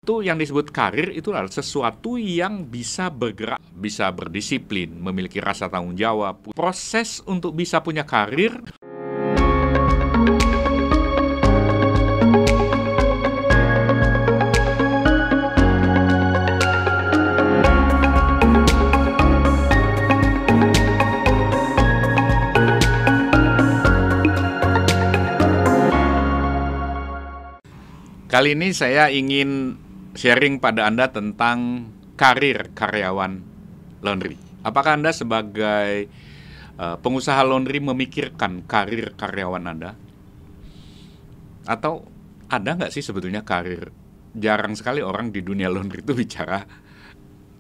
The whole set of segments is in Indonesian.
Itu yang disebut karir itu adalah sesuatu yang bisa bergerak, bisa berdisiplin, memiliki rasa tanggung jawab. Proses untuk bisa punya karir kali ini saya ingin sharing pada Anda tentang karir karyawan laundry. Apakah Anda sebagai pengusaha laundry memikirkan karir karyawan Anda? Atau ada nggak sih sebetulnya karir? Jarang sekali orang di dunia laundry itu bicara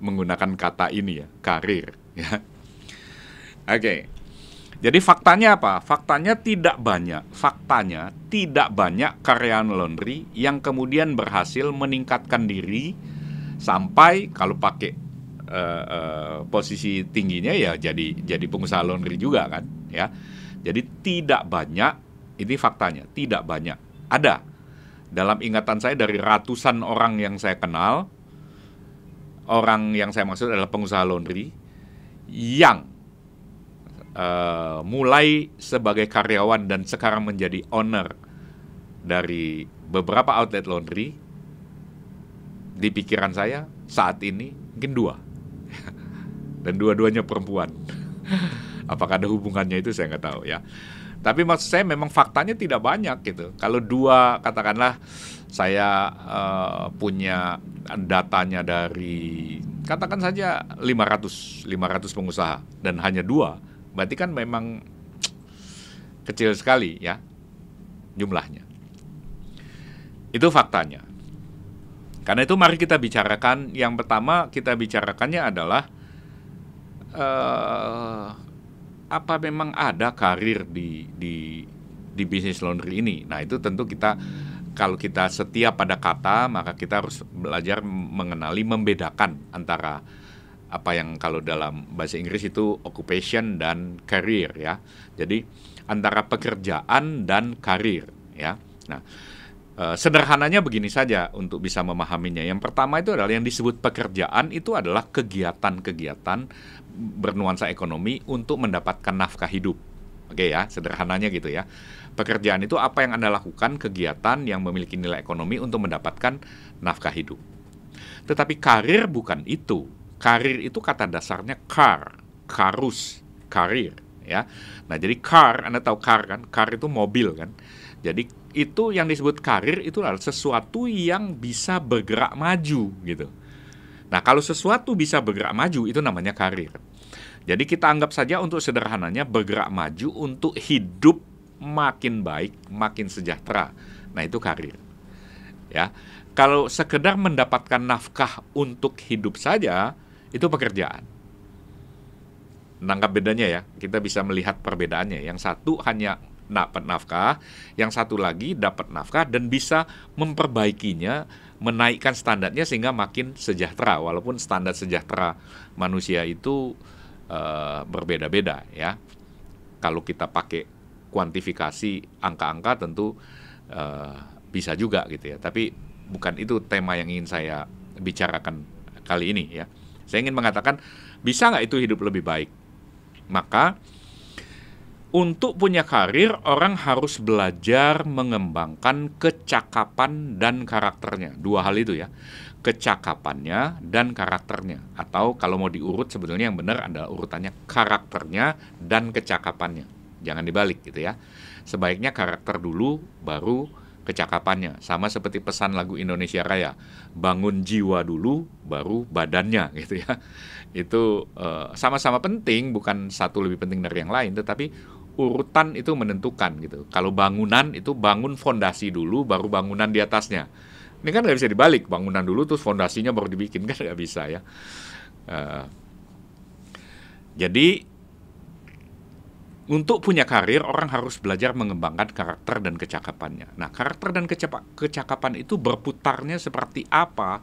menggunakan kata ini ya, karir. Ya. Oke. Jadi faktanya apa? Faktanya tidak banyak karyawan laundry yang kemudian berhasil meningkatkan diri sampai kalau pakai posisi tingginya ya jadi pengusaha laundry juga kan, ya. Jadi tidak banyak, ini faktanya, tidak banyak. Ada dalam ingatan saya dari ratusan orang yang saya kenal, orang yang saya maksud adalah pengusaha laundry yang mulai sebagai karyawan dan sekarang menjadi owner dari beberapa outlet laundry. Di pikiran saya saat ini mungkin 2 dan dua-duanya perempuan. Apakah ada hubungannya itu saya nggak tahu ya. Tapi maksud saya memang faktanya tidak banyak gitu. Kalau 2 katakanlah saya punya datanya dari katakan saja 500 pengusaha dan hanya 2, berarti kan memang kecil sekali ya jumlahnya. Itu faktanya. Karena itu mari kita bicarakan. Yang pertama kita bicarakannya adalah apa memang ada karir di bisnis laundry ini. Nah itu tentu kalau kita setia pada kata, maka kita harus belajar mengenali, membedakan antara apa yang kalau dalam bahasa Inggris itu occupation dan career ya. Jadi antara pekerjaan dan karir ya. Nah, sederhananya begini saja untuk bisa memahaminya. Yang pertama itu adalah yang disebut pekerjaan itu adalah kegiatan-kegiatan bernuansa ekonomi untuk mendapatkan nafkah hidup. Oke ya, sederhananya gitu ya. Pekerjaan itu apa yang Anda lakukan, kegiatan yang memiliki nilai ekonomi untuk mendapatkan nafkah hidup. Tetapi karir bukan itu. Karir itu kata dasarnya karus, karir ya. Nah jadi Anda tahu car kan? Car itu mobil kan. Jadi itu yang disebut karir itu adalah sesuatu yang bisa bergerak maju gitu. Nah kalau sesuatu bisa bergerak maju itu namanya karir. Jadi kita anggap saja untuk sederhananya bergerak maju untuk hidup makin baik, makin sejahtera. Nah itu karir ya. Kalau sekedar mendapatkan nafkah untuk hidup saja itu pekerjaan. Nangkap bedanya ya, kita bisa melihat perbedaannya. Yang satu hanya dapat nafkah, yang satu lagi dapat nafkah dan bisa memperbaikinya, menaikkan standarnya sehingga makin sejahtera. Walaupun standar sejahtera manusia itu berbeda-beda ya. Kalau kita pakai kuantifikasi angka-angka tentu bisa juga gitu ya. Tapi bukan itu tema yang ingin saya bicarakan kali ini ya. Saya ingin mengatakan, bisa nggak itu hidup lebih baik? Maka, untuk punya karir, orang harus belajar mengembangkan kecakapan dan karakternya. 2 hal itu ya, kecakapannya dan karakternya. Atau kalau mau diurut, sebetulnya yang benar adalah urutannya karakternya dan kecakapannya. Jangan dibalik gitu ya. Sebaiknya karakter dulu, baru kecakapannya. Sama seperti pesan lagu Indonesia Raya, bangun jiwa dulu baru badannya gitu ya. Itu sama-sama penting, bukan satu lebih penting dari yang lain, tetapi urutan itu menentukan gitu. Kalau bangunan itu bangun fondasi dulu baru bangunan di atasnya. Ini kan nggak bisa dibalik, bangunan dulu terus fondasinya baru dibikin, kan nggak bisa ya. Jadi untuk punya karir, orang harus belajar mengembangkan karakter dan kecakapannya. Nah, karakter dan kecakapan itu berputarnya seperti apa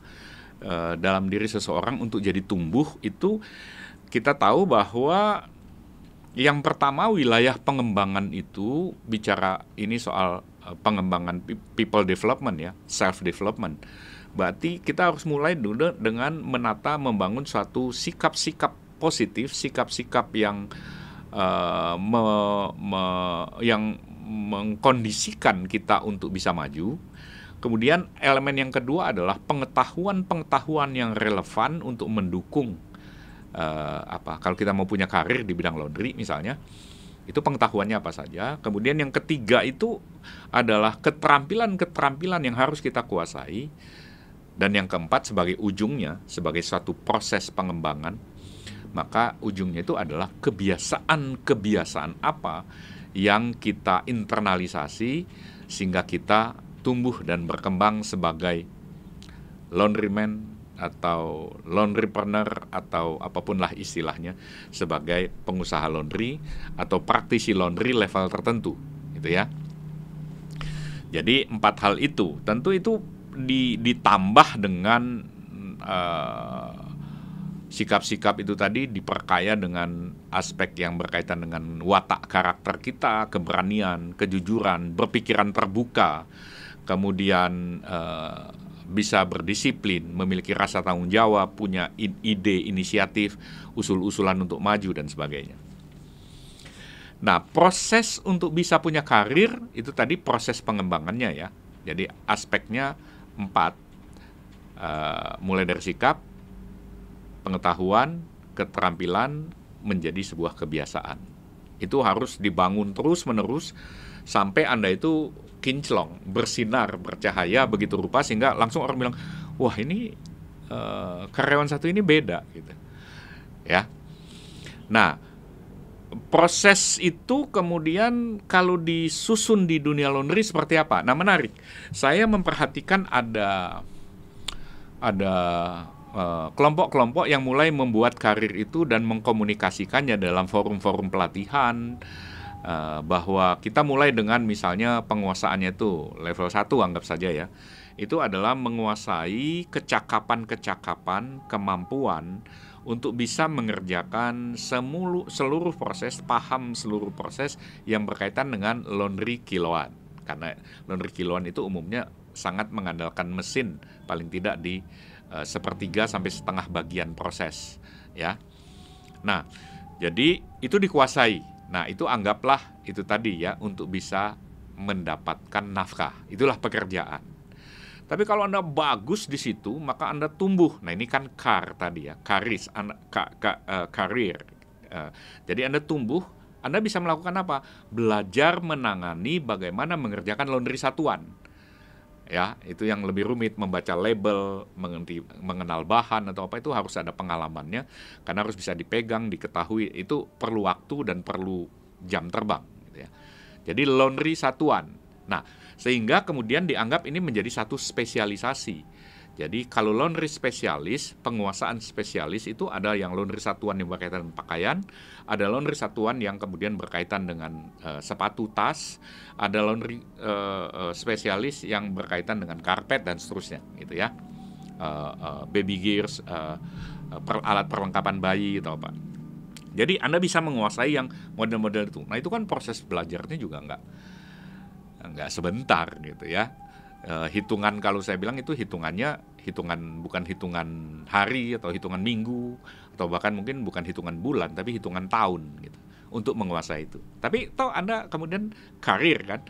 dalam diri seseorang untuk jadi tumbuh, itu kita tahu bahwa yang pertama wilayah pengembangan itu, bicara ini soal pengembangan people development ya, self development. Berarti kita harus mulai dulu dengan menata, membangun suatu sikap-sikap positif, sikap-sikap yang yang mengkondisikan kita untuk bisa maju. Kemudian elemen yang kedua adalah pengetahuan-pengetahuan yang relevan untuk mendukung kalau kita mau punya karir di bidang laundry misalnya, itu pengetahuannya apa saja. Kemudian yang ketiga itu adalah keterampilan-keterampilan yang harus kita kuasai. Dan yang keempat sebagai ujungnya, sebagai suatu proses pengembangan, maka ujungnya itu adalah kebiasaan-kebiasaan apa yang kita internalisasi sehingga kita tumbuh dan berkembang sebagai laundryman atau laundrypreneur atau apapun lah istilahnya, sebagai pengusaha laundry atau praktisi laundry level tertentu, gitu ya. Jadi 4 hal itu, tentu itu ditambah dengan sikap-sikap itu tadi, diperkaya dengan aspek yang berkaitan dengan watak karakter kita, keberanian, kejujuran, berpikiran terbuka, kemudian bisa berdisiplin, memiliki rasa tanggung jawab, punya ide, inisiatif, usul-usulan untuk maju dan sebagainya. Nah, proses untuk bisa punya karir itu tadi proses pengembangannya ya. Jadi aspeknya 4, mulai dari sikap, pengetahuan, keterampilan menjadi sebuah kebiasaan. Itu harus dibangun terus-menerus sampai Anda itu kinclong, bersinar, bercahaya begitu rupa sehingga langsung orang bilang, wah ini karyawan satu ini beda gitu. Ya. Nah, proses itu kemudian kalau disusun di dunia laundry seperti apa? Nah, menarik. Saya memperhatikan ada kelompok-kelompok yang mulai membuat karir itu dan mengkomunikasikannya dalam forum-forum pelatihan, bahwa kita mulai dengan misalnya penguasaannya itu level 1 anggap saja ya. Itu adalah menguasai kecakapan-kecakapan, kemampuan untuk bisa mengerjakan seluruh proses, paham seluruh proses yang berkaitan dengan laundry kiloan. Karena laundry kiloan itu umumnya sangat mengandalkan mesin, paling tidak di sepertiga sampai setengah bagian proses ya. Nah, jadi itu dikuasai. Nah, itu anggaplah itu tadi ya untuk bisa mendapatkan nafkah. Itulah pekerjaan. Tapi kalau Anda bagus di situ, maka Anda tumbuh. Nah, ini kan tadi ya, karir. Jadi Anda tumbuh, Anda bisa melakukan apa? Belajar menangani bagaimana mengerjakan laundry satuan. Ya, itu yang lebih rumit, membaca label, mengenal bahan atau apa, itu harus ada pengalamannya karena harus bisa dipegang, diketahui, itu perlu waktu dan perlu jam terbang gitu ya. Jadi laundry satuan. Nah, sehingga kemudian dianggap ini menjadi satu spesialisasi. Jadi kalau laundry spesialis, penguasaan spesialis itu ada yang laundry satuan yang berkaitan dengan pakaian, ada laundry satuan yang kemudian berkaitan dengan sepatu, tas, ada laundry spesialis yang berkaitan dengan karpet dan seterusnya, gitu ya, baby gears, alat perlengkapan bayi atau apa. Jadi Anda bisa menguasai yang model-model itu. Nah, itu kan proses belajarnya juga nggak sebentar gitu ya. Hitungan, kalau saya bilang itu hitungan bukan hitungan hari atau hitungan minggu atau bahkan mungkin bukan hitungan bulan tapi hitungan tahun gitu untuk menguasai itu. Tapi toh Anda kemudian karir kan.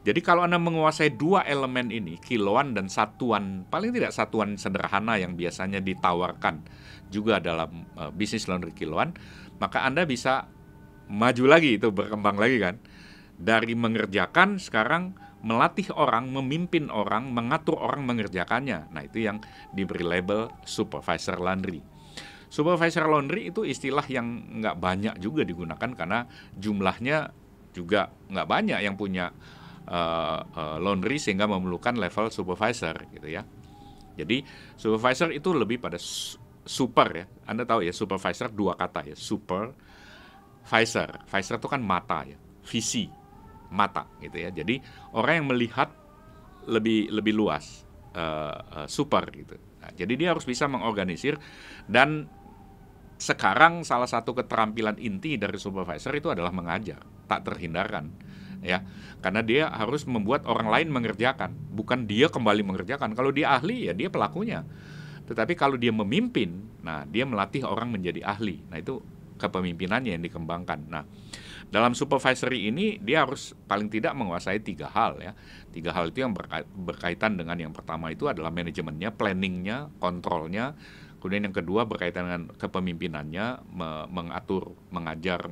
Jadi kalau Anda menguasai 2 elemen ini, kiloan dan satuan, paling tidak satuan sederhana yang biasanya ditawarkan juga dalam bisnis laundry kiloan, maka Anda bisa maju lagi, itu berkembang lagi kan. Dari mengerjakan sekarang melatih orang, memimpin orang, mengatur orang mengerjakannya. Nah, itu yang diberi label supervisor laundry. Supervisor laundry itu istilah yang nggak banyak juga digunakan karena jumlahnya juga nggak banyak yang punya laundry sehingga memerlukan level supervisor gitu ya. Jadi supervisor itu lebih pada super ya. Anda tahu ya, supervisor 2 kata ya, supervisor. Visor itu kan mata ya, visi mata gitu ya. Jadi orang yang melihat lebih luas, super gitu. Nah, jadi dia harus bisa mengorganisir, dan sekarang salah satu keterampilan inti dari supervisor itu adalah mengajar, tak terhindarkan. ya. Karena dia harus membuat orang lain mengerjakan, bukan dia kembali mengerjakan. Kalau dia ahli, ya dia pelakunya. Tetapi kalau dia memimpin, nah dia melatih orang menjadi ahli. Nah itu kepemimpinannya yang dikembangkan. Nah dalam supervisory ini dia harus paling tidak menguasai 3 hal ya. 3 hal itu yang berkaitan dengan yang pertama itu adalah manajemennya, planningnya, kontrolnya. Kemudian yang kedua berkaitan dengan kepemimpinannya, mengatur, mengajar,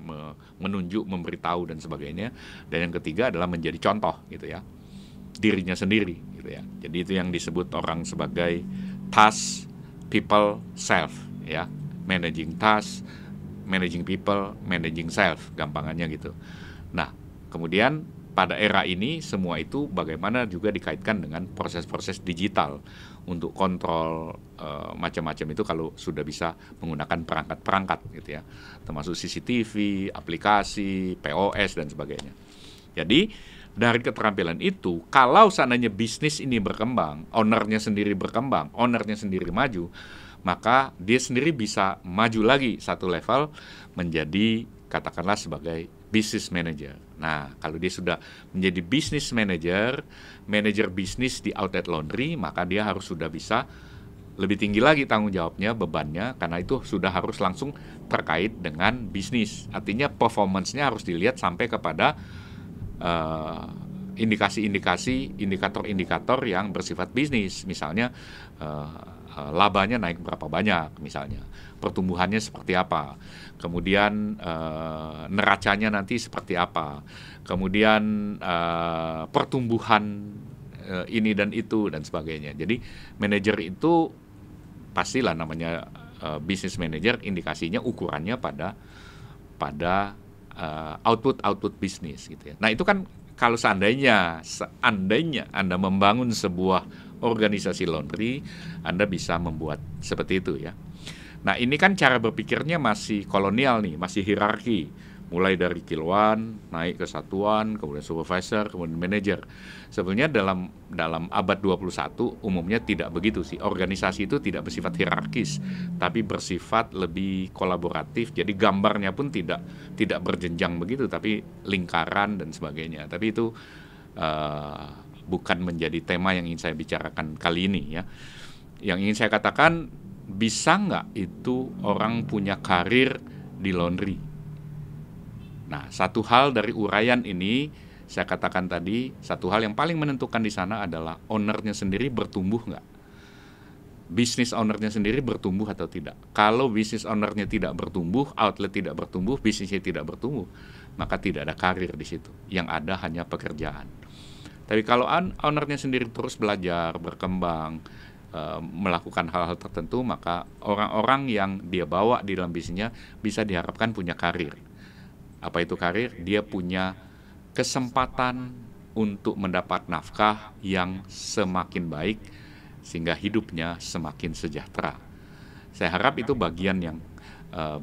menunjuk, memberitahu dan sebagainya. Dan yang ketiga adalah menjadi contoh gitu ya, dirinya sendiri gitu ya. Jadi itu yang disebut orang sebagai task, people, self ya. Managing task, managing people, managing self, gampangannya gitu. Nah, kemudian pada era ini semua itu bagaimana juga dikaitkan dengan proses-proses digital untuk kontrol macam-macam itu kalau sudah bisa menggunakan perangkat-perangkat gitu ya, termasuk CCTV, aplikasi, POS dan sebagainya. Jadi dari keterampilan itu, kalau seandainya bisnis ini berkembang, ownernya sendiri berkembang, ownernya sendiri maju, maka dia sendiri bisa maju lagi satu level menjadi katakanlah sebagai business manager. Nah, kalau dia sudah menjadi business manager, manager bisnis di outlet laundry, maka dia harus sudah bisa lebih tinggi lagi tanggung jawabnya, bebannya, karena itu sudah harus langsung terkait dengan bisnis. Artinya performance-nya harus dilihat sampai kepada indikasi-indikator, indikator-indikator yang bersifat bisnis. Misalnya labanya naik berapa banyak misalnya, pertumbuhannya seperti apa, kemudian neracanya nanti seperti apa, kemudian pertumbuhan ini dan itu dan sebagainya. Jadi manajer itu pastilah namanya business manager, indikasinya ukurannya pada output bisnis gitu ya. Nah itu kan kalau seandainya Anda membangun sebuah organisasi laundry, Anda bisa membuat seperti itu ya. Nah ini kan cara berpikirnya masih kolonial nih, masih hierarki. Mulai dari kiloan, naik ke satuan, kemudian supervisor, kemudian manajer. Sebenarnya dalam abad 21 umumnya tidak begitu sih. Organisasi itu tidak bersifat hierarkis, tapi bersifat lebih kolaboratif. Jadi gambarnya pun tidak berjenjang begitu, tapi lingkaran dan sebagainya. Tapi itu bukan menjadi tema yang ingin saya bicarakan kali ini ya. Yang ingin saya katakan, bisa nggak itu orang punya karir di laundry? Nah, satu hal dari uraian ini, saya katakan tadi, satu hal yang paling menentukan di sana adalah ownernya sendiri bertumbuh nggak? Bisnis ownernya sendiri bertumbuh atau tidak? Kalau bisnis ownernya tidak bertumbuh, outlet tidak bertumbuh, bisnisnya tidak bertumbuh, maka tidak ada karir di situ. Yang ada hanya pekerjaan. Tapi kalau ownernya sendiri terus belajar, berkembang, melakukan hal-hal tertentu, maka orang-orang yang dia bawa di dalam bisnisnya bisa diharapkan punya karir. Apa itu karir? Dia punya kesempatan untuk mendapat nafkah yang semakin baik sehingga hidupnya semakin sejahtera. Saya harap itu bagian yang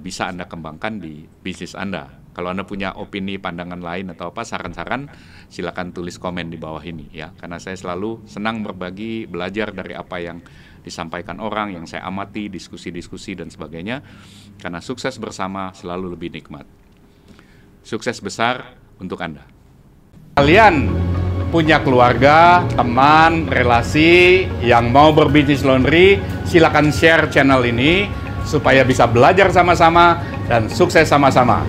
bisa Anda kembangkan di bisnis Anda. Kalau Anda punya opini, pandangan lain atau apa, saran-saran, silakan tulis komen di bawah ini ya. Karena saya selalu senang berbagi, belajar dari apa yang disampaikan orang, yang saya amati, diskusi-diskusi dan sebagainya. Karena sukses bersama selalu lebih nikmat. Sukses besar untuk Anda. Kalian punya keluarga, teman, relasi yang mau berbisnis laundry, silakan share channel ini supaya bisa belajar sama-sama dan sukses sama-sama.